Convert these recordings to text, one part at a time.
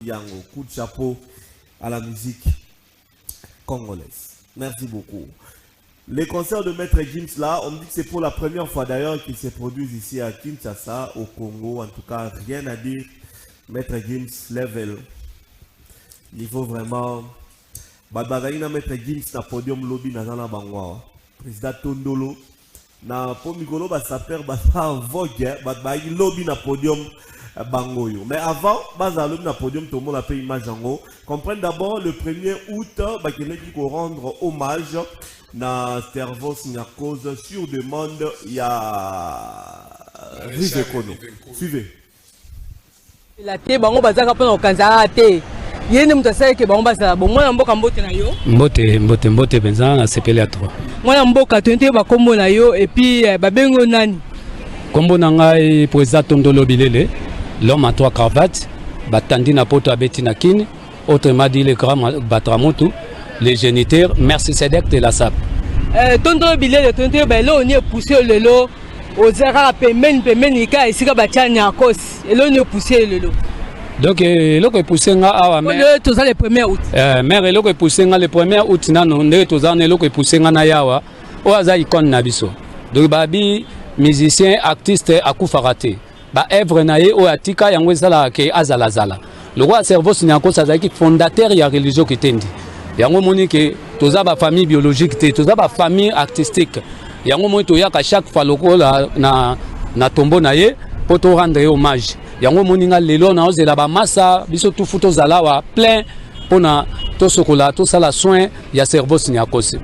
Yango, coup de chapeau à la musique congolaise. Merci beaucoup. Les concerts de Maître Gims là, on me dit que c'est pour la première fois d'ailleurs qu'ils se produisent ici à Kinshasa, au Congo. En tout cas, rien à dire. Maître Gims level. Il faut vraiment. Badbagaïna Maître Gims na podium lobby na zana bangwa. Président Tondolo. Na po mikolo ba saper ba en vogue. Badbagaï lobby na podium. Bangoyo. Mais avant, Bazaloum na podium, tout le monde a fait image en haut. Comprenez d'abord le 1er août, qu'il faut rendre hommage na Servos Niakos sur demande. Il y a Rive Kono. Suivez. La thé, bango bazaka pona okanza thé. Yene mutasa ke bango bazala bon mwana mboka mbote na yo. Mbote benza na sepele à 3. Mwana mboka tonte ba kombo na yo et puis babengo nani. Kombo na ngai président Tondolo Bilele. L'homme à 3 cravates, Batandi na poto abeti na kine, autrement dit le grand Batramotu, les géniteurs, merci Cédric de la SAP. Tonton Bilele, tonton Belo, on est poussé le lot, aux erreurs pemeni, car ici, Batiani à cause, et l'on est poussé le lot. Donc, l'on est poussé à mais tous les 1er août. Mais l'on est poussé le 1er août, non, tous les l'on est poussé à Yawa, au hasard icône Nabiso. Donc, Babi, musicien, artiste, à Koufarate. Ba œuvre naie o atika yango ezala ke azalazala le roi Servos Niakos azaki fondateur ya religion kitendi yango moni ke toza ba famille biologique te toza ba famille artistique yango moni to yaka chaque fois lokola na tombo naie pour to rendre hommage yango moni nga lelo na ozela ba massa biso tout futo zalawa plein pona to sokola to sala soin ya Servos Niakos.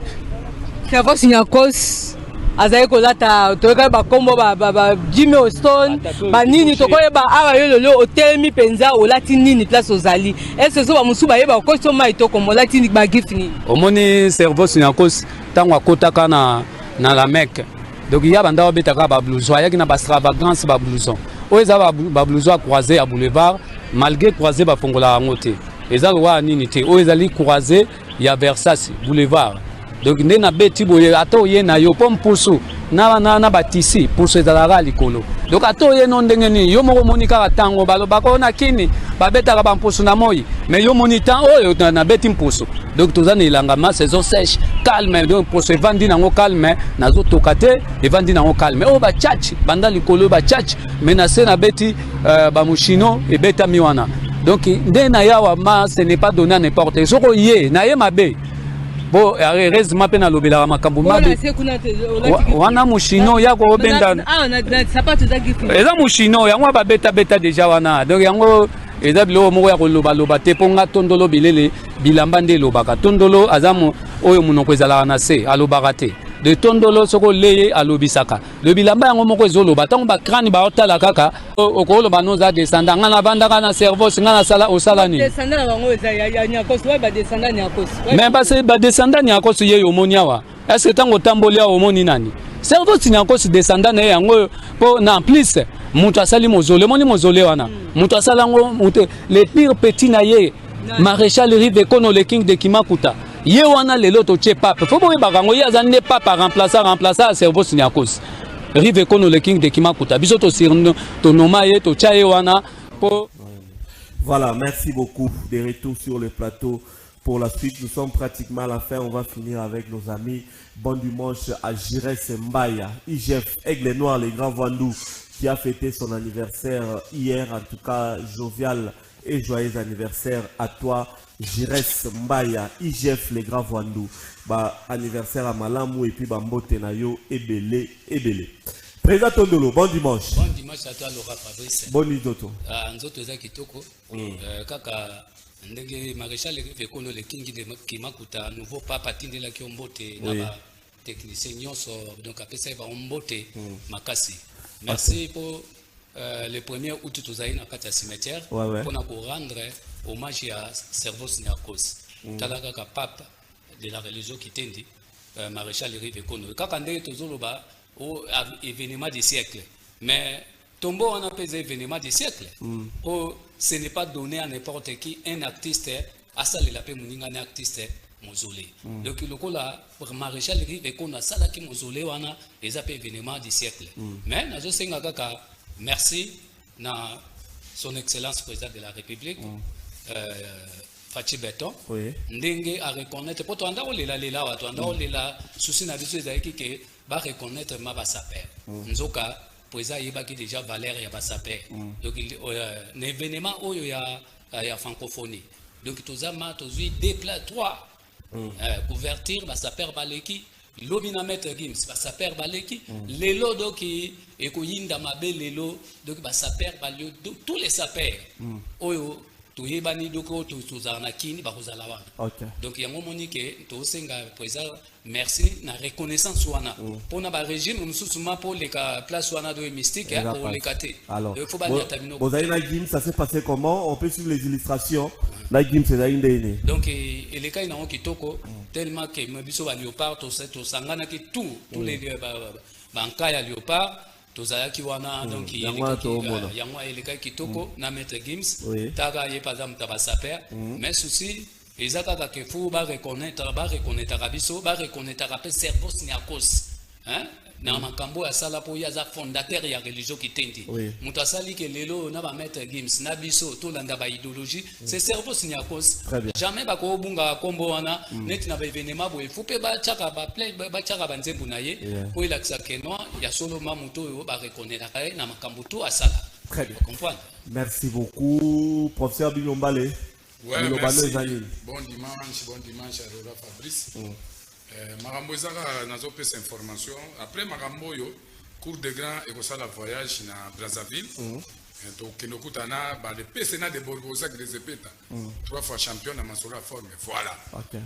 Servos Niakos azaye kolata toka ba kombo ba Jimmy Stone ba nini tokoye ba awa yo lelo hotel penza olati nini place ozali est-ce que ba musuba yeba ko so mai to kombo lati ni ba gift ni omoni Servos Niakos tango akotaka na la Mecque donc ya banda obetaka ba blouson ya kina ba extravagance ba blouson o eza ba blouson croisé à boulevard malgré croisé ba fongola ngote eza wa nini te o ezali croisé ya Versace boulevard. Donc nous avons beti boye ato ye na yo pom pusu na batisi pusu ezalaka likolo donc ato ye no ndenge ni yo moko monika tango baloba ko na kini babetaka ba pusu na moi mais yo monita oyo na beti pusu donc tozana ilangama saison sèche calme donc pour se vendre nango calme nazo tokate et vendre nango calme o ba tchatch banda likolo ba tchatch menacer na beti ba mushino et beta miwana donc nde na yawa ma ce n'est pas donné à n'importe soko ye na ye mabe. Bon, heureusement, pe na lobela makambo mabe. Wana mushino ya ko benda. Ah, na sapato za gifu. Eza mushino yango ba beta déjà wana. Donc yango eza bilo moko ya ko loba te ponga Tondolo Bilele bilamba nde lobaka. Tondolo azamu oyo munoko ezala na se alobaka te. De Tondolo soko leye alobisaka. Le bilamba yango moko ezoloba tango ba crâne ba otala kaka okolo banoza descendant ngana bandaka na Servos ngana sala osala ni. Descendant bango eza ya Niakos wa ba descendant Niakos. Mais ba se ba descendant Niakos ye omoni awa. Est-ce que tango tambolia omoni nani? Servos Niakos descendant na yango po na plus mutu asali mozole moni mozole wana. Mutu asala ngo le pire petit na ye maréchal Rive Kono le king de Kimakuta. Ye wana lelo to che pape faut boye bakango ye azane papa remplacer Servos Niakos Rive Kono le king de Kimakuta biso to sirno to noma ye to chaye wana po. Voilà, merci beaucoup de retour sur le plateau pour la suite. Nous sommes pratiquement à la fin, on va finir avec nos amis. Bon dimanche à Giresse Mbaya IGF Aigle Noir les grands Vandou qui a fêté son anniversaire hier, en tout cas jovial et joyeux anniversaire à toi Giresse Mbaya, IGF les grands Vandou. Bah, anniversaire à Malamou et puis Bambote Nayo Ebele. Président Tondolo, bon dimanche. Bon dimanche à toi Laura Fabrice. Bon nuit Toto. Nzoto za kitoko. Kaka ndenge maréchal Rive Kono le king de Kimakuta nouveau papa tindela ki ombote na ba technicien nyonso donc apesa ba ombote makasi. Merci pour le 1er août tozali na kati ya cimetière pour na ko rendre hommage à Servos Niakos. Talaka ka pape de la religion kitendi maréchal Rive Kono. Kaka ndenge tozoloba au événement du siècle. Mais tombeau on appelle événement du siècle. Ce n'est pas donné à n'importe qui un artiste à ça la paix moninga un artiste mausolée. Donc le coup là pour maréchal Rive Kono ça là qui mausolée wana les appels événement du siècle. Mais nazo senga kaka merci na son excellence président de la République Fachi Beton. Oui. Ndenge à reconnaître. Pour toi, on est là, souci n'a que va reconnaître ma basaper. Nzoka, pour ça, il y a déjà Valère et basaper. Donc, l'événement où il y a francophonie. Donc, tout ça, tu as deux plats, trois. Couverture, basaper baleki. Lobina maître Gims, basaper baleki. Lelo, donc, et koyinda mabe lelo, donc, basaper balio, tous les sapers. Oyo. Donc il y a un moment que tu merci na reconnaissance wana pour na régime nous sommes pour les places wana de mystique pour les cater. Alors vous avez la game, ça s'est passé comment? On peut suivre les illustrations. La game c'est là une. Donc et les cas ils n'ont kitoko tellement que mabiso ba léopard to sangana que tous les banka ya léopard tozalaki wana donc yango eleka kitoko na maître Gims taga ye par exemple tabasaper mais souci ezaka ka fu ba reconnaître rabiso ba reconnaître rapé cerveau siniakos hein na makambo ya sala po ya za fondateur ya religion kitendi muto asali ke lelo na ba maître Gims na biso to landa ba idéologie c'est cerveau siniakos jamais ba ko bunga kombo wana net na ba événement bo fu pe ba chaka ba play ba chaka ba nzembu na ye po ila kisakeno ya solo mamuto yo ba reconnaître ka na makambo to asala. Très bien. Merci beaucoup professeur Bilombale. Ouais, merci. Bon dimanche à Rora Fabrice. Marambo ezaka nazo pesa information après marambo yo cours de grand et ça la voyage na Brazzaville donc kenokutana ba le PCNA de Borgosa qui les épeta 3 fois champion na masola forme voilà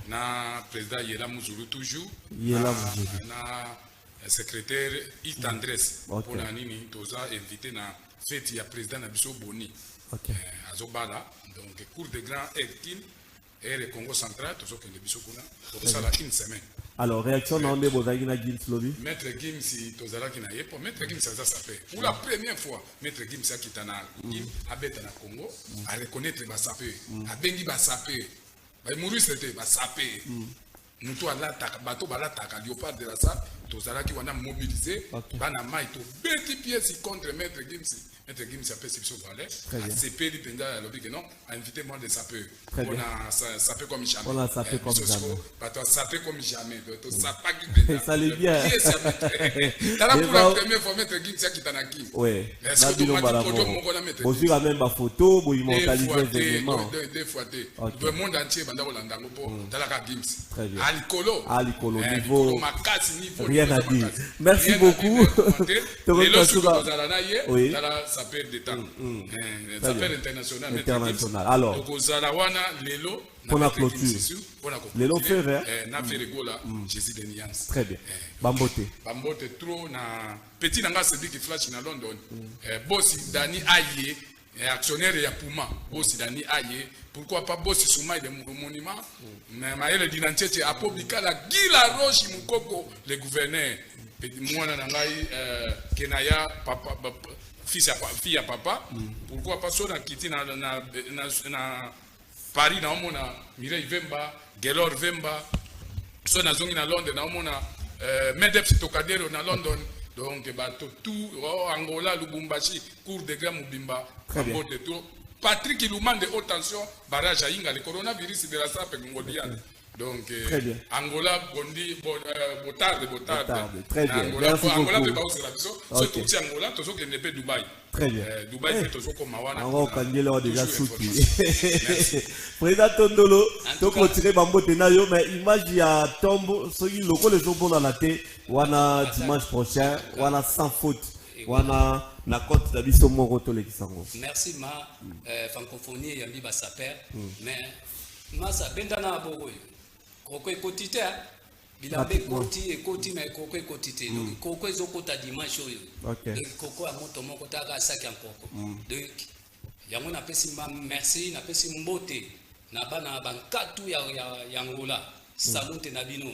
na président Yela Muzulu toujours Yela Muzulu na secrétaire Itandres pour la nini toza invité na fête ya président na biso Boni azobala donc cours de grand et le Congo central, tout ce que nous avons ça là une semaine. Alors, réaction dans les Bozagina Gims Lobby. Maître Gims, si tu as qui n'a pas, Maître Gims, ça fait. Pour la première fois, Maître Gims, qui est à Beta na Congo, à reconnaître ma sapé, à Bengi Bassapé, à Maurice c'était Bassapé. Nous tous à l'attaque, bateau à l'attaque, à Léopard de la SAP, tous à qui on a mobilisé, Banama, tout petit pièce contre Maître Gims. Maître Gims a fait ce valet, a CP, il a lobby que non, a invité moi de saper. On a sapé comme jamais. On a sapé comme jamais. Pas toi sapé comme jamais. Tu sapé ça allait bien. T'as la pour la première fois Maître Gims qui t'a naqué. Oui. Est-ce que tu m'as dit bon, sur la même photo, vous immortalisez l'événement. Deux fois. Le monde entier, banda Rolandango pour dans la Gims. Très bien. Alicolo, niveau. Rien à dire. Merci beaucoup. Oui. Ça perd des temps. Ça perd international. Alors, pour la clôture. Lelo fait vert. Na fait rigola. Jésus de Niance. Très bien. Bambote. Bambote trop na petit nanga celui qui flash na London. Boss Dani Aye, actionnaire ya Puma. Boss Dani Aye. Pourquoi pas Boss Soumaï de monument? Mais Maël Dinantier a publié la Gila Roche Mukoko, le gouverneur. Moi nangai Kenaya papa fille à papa, pourquoi pas ça na quitté na Paris na omona Mireille Vemba, Gelor Vemba, ça na zongi na Londres na omona Medeps Tokadero na London, donc tout Angola, Lubumbashi, cours de grand Mubimba, de tout. Patrick Ilouman de haute tension, barrage à Inga, le coronavirus de la SAP Ngoliane. Donc, Angola, Bondi, Botarde. Très bien. Angola, peut pas aussi la vision. Surtout si Angola, tout ce qui n'est pas Dubaï. Très bien. Dubaï, tout ce comme Mawana. On va quand déjà soutenu. Président Tondolo, donc on tire Bambo Tenayo, mais image il y a tombe, ceux qui locaux les ont dans la tête, on a dimanche prochain, on a sans faute, on a la côte d'Abisso Moroto les Kisango. Merci ma francophonie Yambi Bassaper, mais ma sa bendana boy. Koko ekotite bilambe koti ekoti mais koko ekotite donc koko ezokota dimanche oyo donc koko ya moto moko taka saki encore donc yango na pesi merci na pesi mbote na bana bankatu ya Angola salute na bino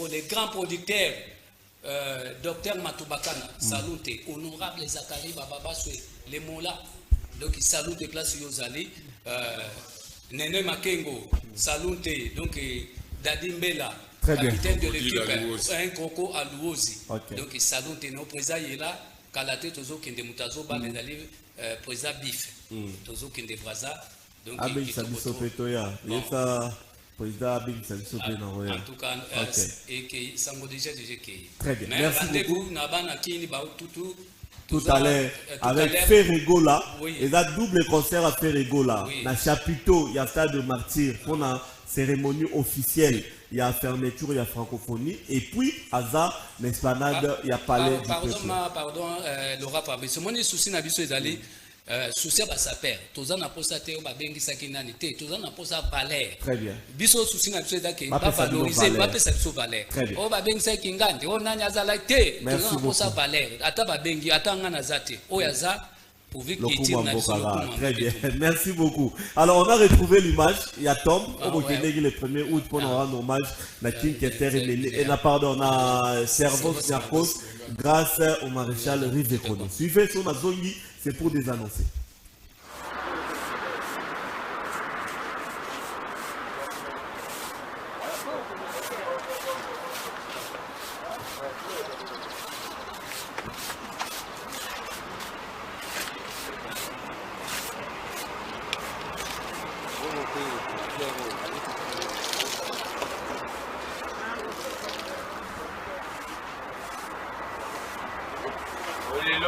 les grands producteurs docteur Matubakana salute honorable Zakari Bababaswe les mola donc il salute les places yozali Nene Makengo, salute, donc Dadi Mbela, capitaine de l'équipe, un Coco à Louosi. Donc salute, nos présidents est là, Kalate Tozo Kende Mutazo, les président Bif. tozokende Braza. Donc, abengisa biso pe toya yesa président abengisa biso pe na roya. En tout cas, et que sango déjà que. Très bien. Mais Merci beaucoup. Tout à l'heure avec Ferrego là, oui. Et ça double concert à Ferrego là. Oui. Dans Chapiteau, il y a stade de martyr pour la cérémonie officielle. Il y a fermeture, il y a francophonie. Et puis, à ça, l'esplanade, il y a palais du peuple. Pardon, Laura Fabrice. Mon souci n'a pas d'aller. Souci à sa père. Tous en a posé à Bengi Sakinanité. Tous en a posé à palais. Très bien. Biso souci n'a pas d'aller. Pas valoriser, pas passer sur palais. Très bien. Oh, Bengi Sakingante. Oh, Nanya Zalate. Merci beaucoup. Tous en a posé à palais. Ata Bengi, ata Nganazate. Oh, Yaza. Très bien, merci beaucoup. Alors on a retrouvé l'image, il y a Tom, le 1er août pour nous rendre hommage à King Keter et pardon, à Servos Niarkos grâce au maréchal Rivekono. Suivez son Azongi, c'est pour désannoncer.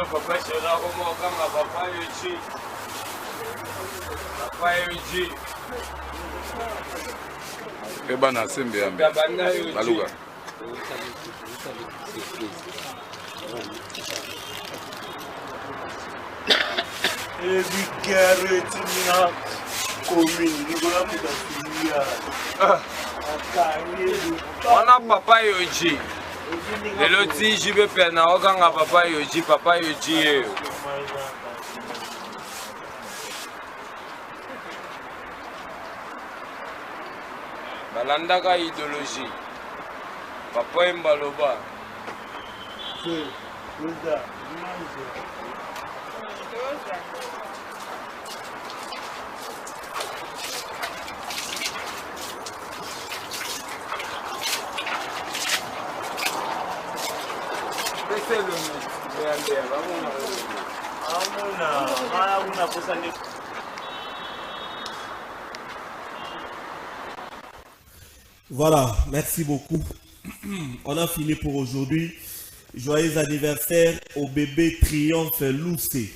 Papa sera como kama papa yoji. Papa yoji. Eba na sembe ambe. Baluga. Ebi gareti mina komini ngola mutafiya. Wana papa yoji. Lelo ti jibe pena okanga papa yoji ye. Balandaka idéologie. Papa Mbaloba. Voilà, merci beaucoup. On a fini pour aujourd'hui. Joyeux anniversaire au bébé Triomphe Loussé.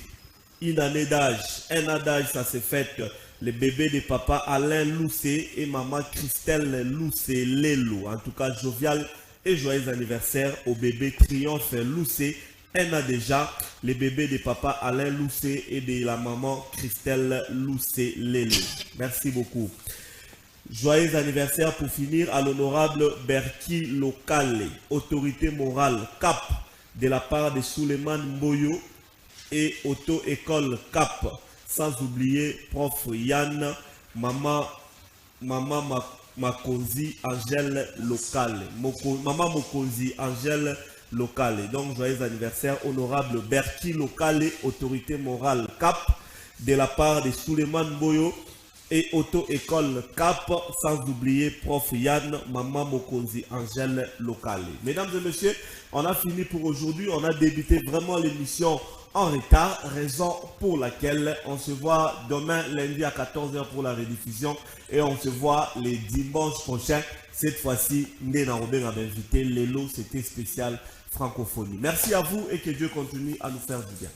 Une année d'âge. Un an d'âge, ça s'est fait. Le bébé de papa Alain Loussé et maman Christelle Loussé Lelo. En tout cas, jovial et joyeux anniversaire au bébé Triomphe Loussé. Un an déjà, les bébés de papa Alain Loussé et de la maman Christelle Loussé Lelo. Merci beaucoup. Joyeux anniversaire pour finir à l'honorable Berki Lokale, autorité morale CAP, de la part de Suleiman Mboyo et auto-école CAP, sans oublier prof Yann, maman Makonzi Angèle Lokale, maman Mokonzi Angèle Lokale. Donc joyeux anniversaire honorable Berki Lokale, autorité morale CAP, de la part de Suleiman Mboyo et auto-école CAP, sans oublier prof Yann, maman Mokonzi Angèle Lokale. Mesdames et messieurs, on a fini pour aujourd'hui. On a débuté vraiment l'émission en retard, raison pour laquelle on se voit demain lundi à 14h pour la rediffusion et on se voit les dimanches prochains. Cette fois-ci, Ndena Robin avait invité Lelo, c'était spécial francophonie. Merci à vous et que Dieu continue à nous faire du bien.